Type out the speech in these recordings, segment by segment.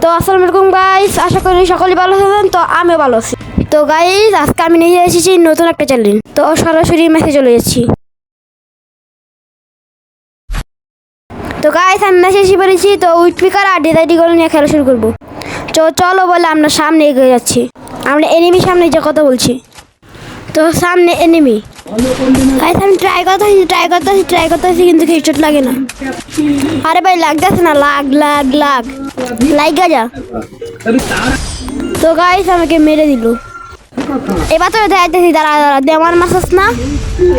তো আসসালামু আলাইকুম গাইস, আশা করি সকলেই ভালো আছেন। তো আমিও ভালো আছি। তো গাইস, আজকে আমি নিয়ে এসেছি নতুন একটা চ্যালেঞ্জ। তো সরাসরি ম্যাচে চলে যাচ্ছি। তো গাইস, আমি ম্যাচে এসে পড়েছি। তো উইক পিকার আর ডিজাইডি করে নিয়ে খেলা শুরু করবো। চলো বলে আমরা সামনে এগিয়ে যাচ্ছি। আমরা এনিমি সামনে যে কথা বলছি। তো সামনে এনিমি। গাইস, আমি ট্রাই করতেছি কিন্তু হেডশট লাগে না। আরে ভাই, লাগতেছে না। লাগা যা। তো গাইস, আমাকে মেরে দিল। এবার তো দেখাইতেছি, দাঁড়া দেওয়ার মাসাস না।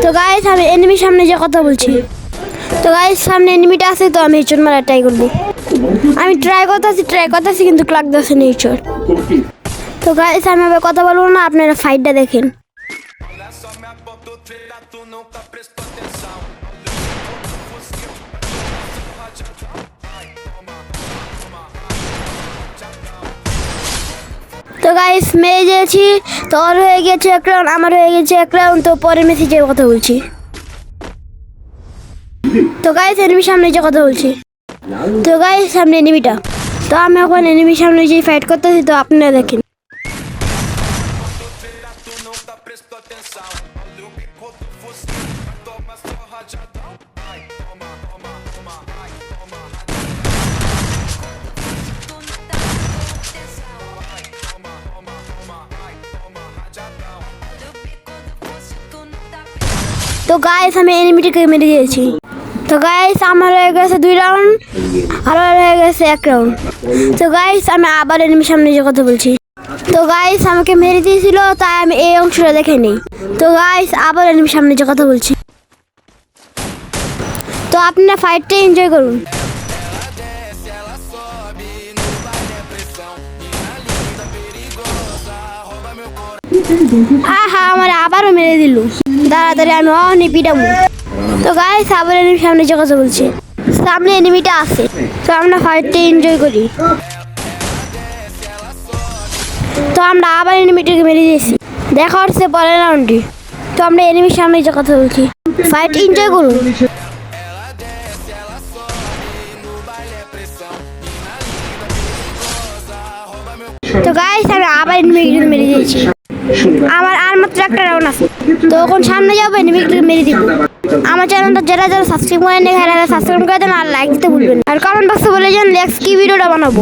তো গাইস, আমি এনিমির সামনে যে কথা বলছি। তো গাইস, সামনে এনিমিটা আছে। তো আমি হেডশট মারা ট্রাই করবো। আমি ট্রাই করতেছি কিন্তু লাগতেছে না হেডশট। তো গাইস, আমি আবার কথা বলবো না, আপনারা ফাইটটা দেখেন। তো গাইস, মেরে দিয়েছি। তো ওর হয়ে গেছে এক রাউন্ড, আমার হয়ে গেছে এক রাউন্ড। তো পরের মেসেজের কথা বলছি। তো গাইস, এনিমির সামনে যে কথা বলছি। তো গাইস, সামনে এনিমিটা। তো আমি এখন এনিমির সামনে যে ফাইট করতেছি। তো আপনারা দেখেন। তো গাইস, আমি এনিমিটাকে মেরে দিয়েছি। তো গাইস, আমার হয়ে গেছে 2 রাউন্ড, আর হয়ে গেছে 1 রাউন্ড। তো গাইস, আমি আবার এনিমির সামনে যে কথা বলছি। তো গাইস, আমাকে মেরে দিয়েছিল, তাই আমি এই অংশটা দেখে নিই। তো গাইস, আবার এনিমির সামনে যে কথা বলছি। তো আপনারা ফাইটটা এনজয় করুন। হ্যাঁ, আমার আবারও মেরে দিল। তাড়াতাড়ি আমি অনেক পিটাবো। তো গাইস, আবার এনিমির সামনে যে কথা বলছি। সামনে এনিমিটা আছে। তো আমরা ফাইটটা এনজয় করি। তো আমরা আবার এনিমিটাকে মেরে দিয়েছি। দেখা হচ্ছে পরের রাউন্ডে। তো আমরা এনিমির সামনে যে কথা বলছি। ফাইট এনজয় করুন। তো গাইস, আমি আবার এনিমিটাকে মেরে দিয়েছি। আমার আর মাত্র একটা রাউন্ড আছে। তো এখন সামনে যাবো, এনিমিটাকে মেরে দিব। আমার চ্যানেলটা যারা সাবস্ক্রাইব করেন, সাবস্ক্রাইব করে দেন আর লাইক দিতে ভুলবেন। আর কমেন্ট বক্সে বলে যান নেক্সট কি ভিডিওটা বানাবো।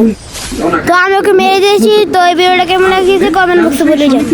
তো আমি ওকে মেরে দিয়েছি। তো এই ভিডিওটা কেমন লাগছে কমেন্ট বক্সে বলে যান।